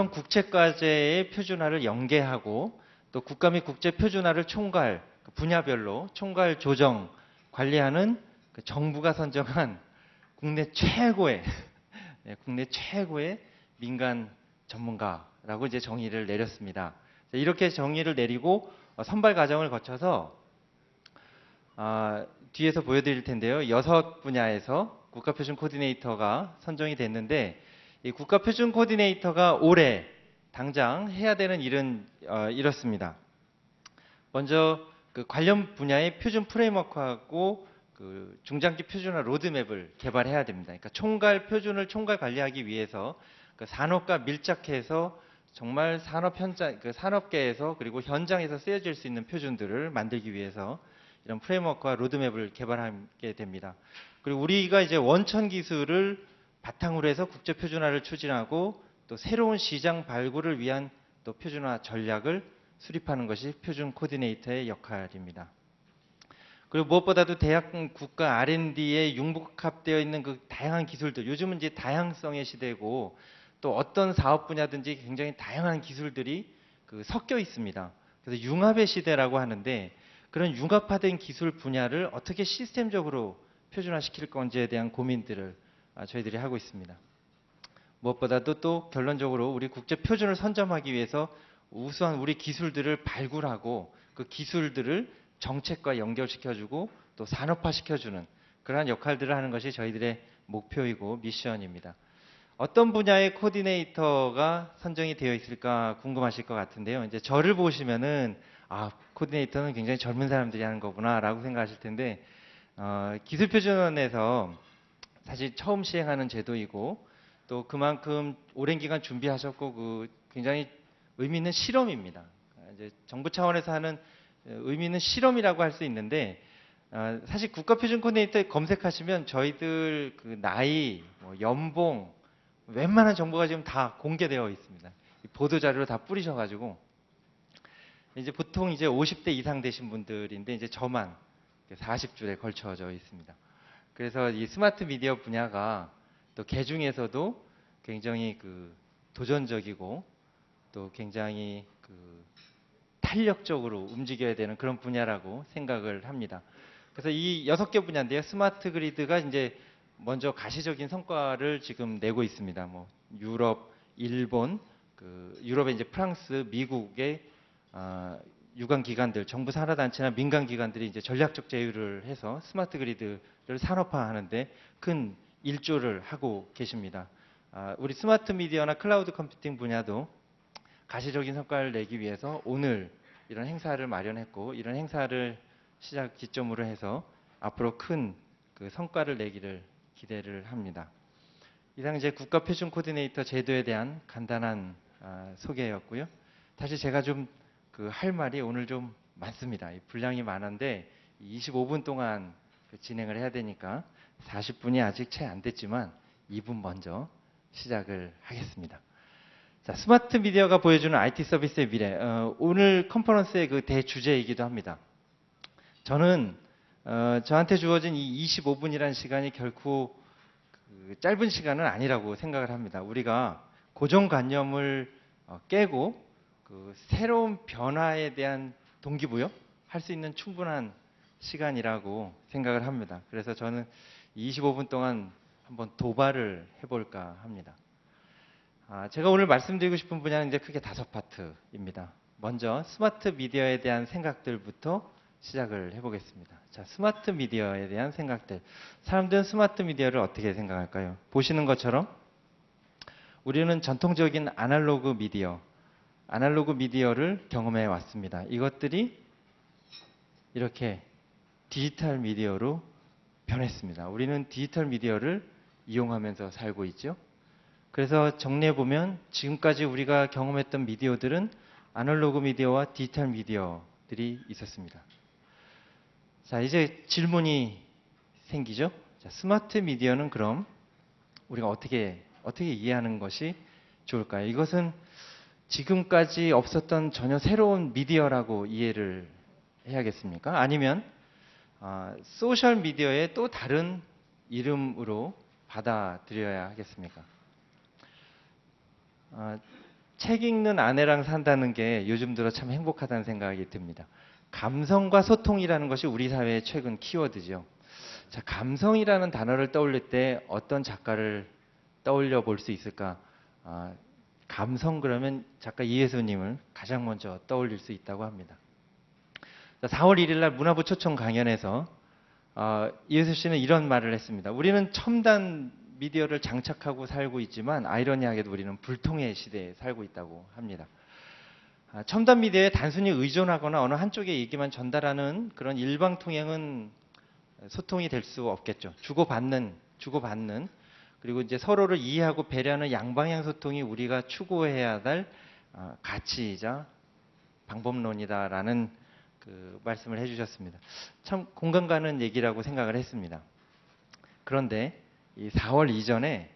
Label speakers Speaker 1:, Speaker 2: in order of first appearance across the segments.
Speaker 1: 현 국제과제의 표준화를 연계하고 또 국가 및 국제 표준화를 총괄, 분야별로 총괄 조정, 관리하는 정부가 선정한 국내 최고의 국내 최고의 민간 전문가라고 이제 정의를 내렸습니다. 이렇게 정의를 내리고 선발 과정을 거쳐서 뒤에서 보여드릴 텐데요. 6분야에서 국가표준 코디네이터가 선정이 됐는데 이 국가표준 코디네이터가 올해 당장 해야 되는 일은 이렇습니다. 먼저 그 관련 분야의 표준 프레임워크하고 그 중장기 표준화 로드맵을 개발해야 됩니다. 그러니까 총괄 표준을 총괄 관리하기 위해서 그 산업과 밀착해서 정말 산업 현장, 그 산업계에서 그리고 현장에서 쓰여질 수 있는 표준들을 만들기 위해서 이런 프레임워크와 로드맵을 개발하게 됩니다. 그리고 우리가 이제 원천 기술을 바탕으로 해서 국제 표준화를 추진하고 또 새로운 시장 발굴을 위한 또 표준화 전략을 수립하는 것이 표준 코디네이터의 역할입니다. 그리고 무엇보다도 대학 국가 R&D에 융복합되어 있는 그 다양한 기술들, 요즘은 이제 다양성의 시대고 또 어떤 사업 분야든지 굉장히 다양한 기술들이 그 섞여 있습니다. 그래서 융합의 시대라고 하는데 그런 융합화된 기술 분야를 어떻게 시스템적으로 표준화시킬 건지에 대한 고민들을 저희들이 하고 있습니다. 무엇보다도 또 결론적으로 우리 국제 표준을 선점하기 위해서 우수한 우리 기술들을 발굴하고 그 기술들을 정책과 연결시켜주고 또 산업화시켜주는 그러한 역할들을 하는 것이 저희들의 목표이고 미션입니다. 어떤 분야의 코디네이터가 선정이 되어 있을까 궁금하실 것 같은데요. 이제 저를 보시면은 코디네이터는 굉장히 젊은 사람들이 하는 거구나라고 생각하실 텐데 기술표준원에서 사실 처음 시행하는 제도이고 또 그만큼 오랜 기간 준비하셨고 그 굉장히 의미 있는 실험입니다. 이제 정부 차원에서 하는 의미 있는 실험이라고 할 수 있는데 사실 국가표준 코디네이터에 검색하시면 저희들 그 나이, 연봉 웬만한 정보가 지금 다 공개되어 있습니다. 보도 자료로 다 뿌리셔가지고 이제 보통 이제 50대 이상 되신 분들인데 이제 저만 40줄에 걸쳐져 있습니다. 그래서 이 스마트 미디어 분야가 또 개 중에서도 굉장히 그 도전적이고 또 굉장히 그 탄력적으로 움직여야 되는 그런 분야라고 생각을 합니다. 그래서 이 6개 분야인데요. 스마트 그리드가 이제 먼저 가시적인 성과를 지금 내고 있습니다. 뭐 유럽, 일본, 유럽의 이제 프랑스, 미국의 유관 기관들, 정부 산하단체나 민간 기관들이 이제 전략적 제휴를 해서 스마트 그리드를 산업화하는데 큰 일조를 하고 계십니다. 우리 스마트 미디어나 클라우드 컴퓨팅 분야도 가시적인 성과를 내기 위해서 오늘 이런 행사를 마련했고 이런 행사를 시작 기점으로 해서 앞으로 큰 그 성과를 내기를 기대를 합니다. 이상 이제 국가표준 코디네이터 제도에 대한 간단한 소개였고요. 사실 제가 좀 할 말이 오늘 좀 많습니다. 분량이 많은데 25분 동안 진행을 해야 되니까 40분이 아직 채 안 됐지만 2분 먼저 시작을 하겠습니다. 자, 스마트 미디어가 보여주는 IT 서비스의 미래. 오늘 컨퍼런스의 그 대주제이기도 합니다. 저는 저한테 주어진 이 25분이라는 시간이 결코 짧은 시간은 아니라고 생각을 합니다. 우리가 고정관념을 깨고 그 새로운 변화에 대한 동기부여 할 수 있는 충분한 시간이라고 생각을 합니다. 그래서 저는 25분 동안 한번 도발을 해볼까 합니다. 제가 오늘 말씀드리고 싶은 분야는 이제 크게 5파트입니다. 먼저 스마트 미디어에 대한 생각들부터 시작을 해보겠습니다. 자, 스마트 미디어에 대한 생각들. 사람들은 스마트 미디어를 어떻게 생각할까요? 보시는 것처럼 우리는 전통적인 아날로그 미디어를 경험해 왔습니다. 이것들이 이렇게 디지털 미디어로 변했습니다. 우리는 디지털 미디어를 이용하면서 살고 있죠. 그래서 정리해 보면 지금까지 우리가 경험했던 미디어들은 아날로그 미디어와 디지털 미디어들이 있었습니다. 자, 이제 질문이 생기죠. 자, 스마트 미디어는 그럼 우리가 어떻게 이해하는 것이 좋을까요? 이것은 지금까지 없었던 전혀 새로운 미디어라고 이해를 해야겠습니까? 아니면 소셜 미디어의 또 다른 이름으로 받아들여야 하겠습니까? 책 읽는 아내랑 산다는 게 요즘 들어 참 행복하다는 생각이 듭니다. 감성과 소통이라는 것이 우리 사회의 최근 키워드죠. 자, 감성이라는 단어를 떠올릴 때 어떤 작가를 떠올려 볼 수 있을까? 감성 그러면 작가 이혜수님을 가장 먼저 떠올릴 수 있다고 합니다. 4월 1일 날 문화부 초청 강연에서 이혜수 씨는 이런 말을 했습니다. 우리는 첨단 미디어를 장착하고 살고 있지만 아이러니하게도 우리는 불통의 시대에 살고 있다고 합니다. 첨단 미디어에 단순히 의존하거나 어느 한쪽의 얘기만 전달하는 그런 일방통행은 소통이 될 수 없겠죠. 주고받는 그리고 이제 서로를 이해하고 배려하는 양방향 소통이 우리가 추구해야 할 가치이자 방법론이다라는 그 말씀을 해주셨습니다. 참 공감 가는 얘기라고 생각을 했습니다. 그런데 이 4월 이전에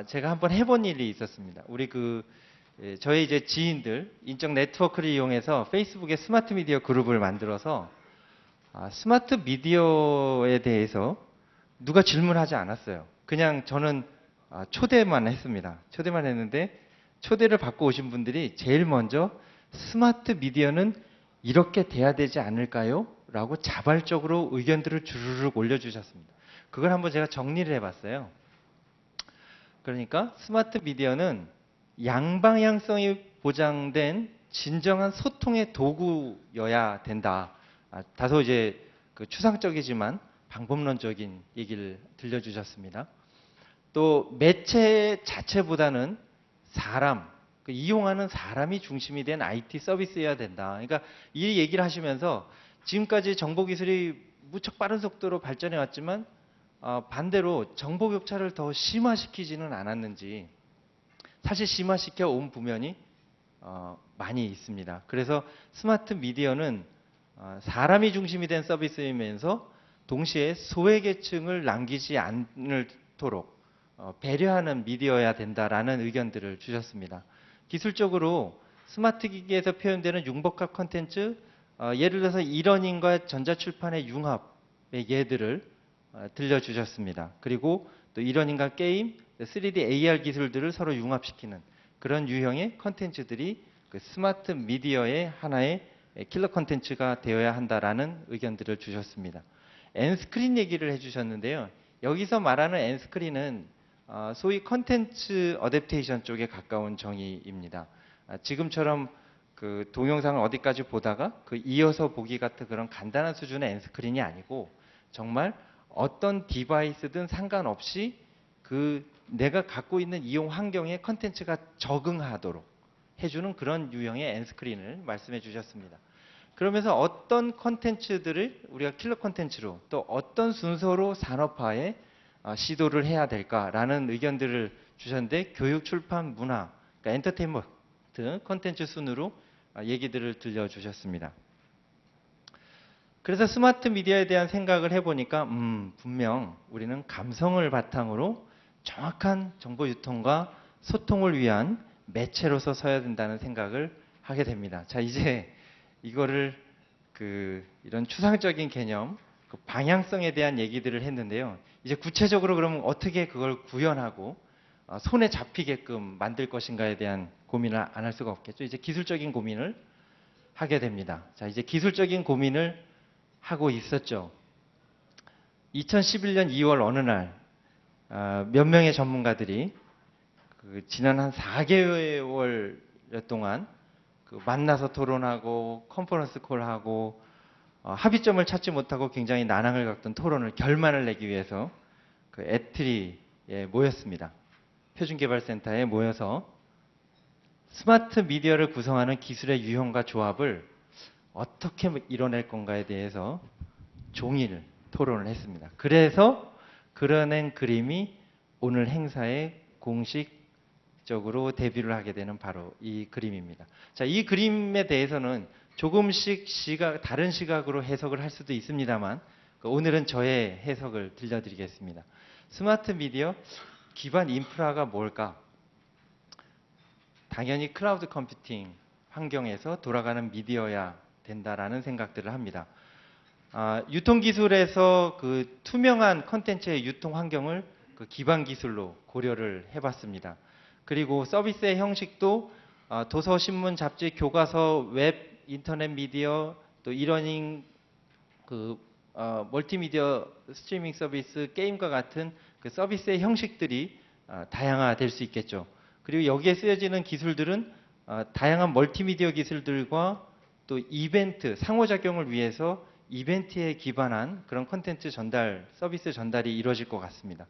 Speaker 1: 제가 한번 해본 일이 있었습니다. 우리 저희 이제 지인들 인적 네트워크를 이용해서 페이스북에 스마트 미디어 그룹을 만들어서 스마트 미디어에 대해서 누가 질문하지 않았어요. 그냥 저는 초대만 했습니다. 초대만 했는데 초대를 받고 오신 분들이 제일 먼저 스마트 미디어는 이렇게 돼야 되지 않을까요? 라고 자발적으로 의견들을 주르륵 올려주셨습니다. 그걸 한번 제가 정리를 해봤어요. 그러니까 스마트 미디어는 양방향성이 보장된 진정한 소통의 도구여야 된다. 다소 이제 추상적이지만 방법론적인 얘기를 들려주셨습니다. 또 매체 자체보다는 이용하는 사람이 중심이 된 IT 서비스여야 된다. 그러니까 이 얘기를 하시면서 지금까지 정보기술이 무척 빠른 속도로 발전해 왔지만 반대로 정보 격차를 더 심화시키지는 않았는지 사실 심화시켜 온 부면이 많이 있습니다. 그래서 스마트 미디어는 사람이 중심이 된 서비스이면서 동시에 소외계층을 남기지 않도록 배려하는 미디어여야 된다라는 의견들을 주셨습니다. 기술적으로 스마트 기기에서 표현되는 융복합 콘텐츠, 예를 들어서 이러닝과 전자출판의 융합의 예들을 들려주셨습니다. 그리고 또 이러닝과 게임, 3D AR 기술들을 서로 융합시키는 그런 유형의 콘텐츠들이 그 스마트 미디어의 하나의 킬러 콘텐츠가 되어야 한다라는 의견들을 주셨습니다. 엔스크린 얘기를 해주셨는데요. 여기서 말하는 엔스크린은 소위 콘텐츠 어댑테이션 쪽에 가까운 정의입니다. 지금처럼 그 동영상을 어디까지 보다가 이어서 보기 같은 그런 간단한 수준의 엔스크린이 아니고 정말 어떤 디바이스든 상관없이 내가 갖고 있는 이용 환경에 콘텐츠가 적응하도록 해주는 그런 유형의 엔스크린을 말씀해 주셨습니다. 그러면서 어떤 콘텐츠들을 우리가 킬러 콘텐츠로 또 어떤 순서로 산업화에 시도를 해야 될까라는 의견들을 주셨는데 교육, 출판, 문화, 그러니까 엔터테인먼트 콘텐츠 순으로 얘기들을 들려주셨습니다. 그래서 스마트 미디어에 대한 생각을 해보니까 분명 우리는 감성을 바탕으로 정확한 정보 유통과 소통을 위한 매체로서 서야 된다는 생각을 하게 됩니다. 자, 이제 이거를 이런 추상적인 개념, 방향성에 대한 얘기들을 했는데요. 이제 구체적으로 그러면 어떻게 그걸 구현하고 손에 잡히게끔 만들 것인가에 대한 고민을 안 할 수가 없겠죠. 이제 기술적인 고민을 하게 됩니다. 자, 이제 기술적인 고민을 하고 있었죠. 2011년 2월 어느 날 몇 명의 전문가들이 지난 한 4개월 동안 만나서 토론하고 컨퍼런스 콜하고 합의점을 찾지 못하고 굉장히 난항을 겪던 토론을 결말을 내기 위해서 애트리에 모였습니다. 표준개발센터에 모여서 스마트 미디어를 구성하는 기술의 유형과 조합을 어떻게 이뤄낼 건가에 대해서 종일 토론을 했습니다. 그래서 그려낸 그림이 오늘 행사에 공식적으로 데뷔를 하게 되는 바로 이 그림입니다. 자, 이 그림에 대해서는 조금씩 다른 시각으로 해석을 할 수도 있습니다만 오늘은 저의 해석을 들려드리겠습니다. 스마트 미디어 기반 인프라가 뭘까? 당연히 클라우드 컴퓨팅 환경에서 돌아가는 미디어야 된다라는 생각들을 합니다. 유통기술에서 투명한 콘텐츠의 유통 환경을 기반 기술로 고려를 해봤습니다. 그리고 서비스의 형식도 도서, 신문, 잡지, 교과서, 웹, 인터넷 미디어, 또 이러닝, 멀티미디어 스트리밍 서비스, 게임과 같은 그 서비스의 형식들이 다양화될 수 있겠죠. 그리고 여기에 쓰여지는 기술들은 다양한 멀티미디어 기술들과 또 이벤트, 상호작용을 위해서 이벤트에 기반한 그런 콘텐츠 전달, 서비스 전달이 이루어질 것 같습니다.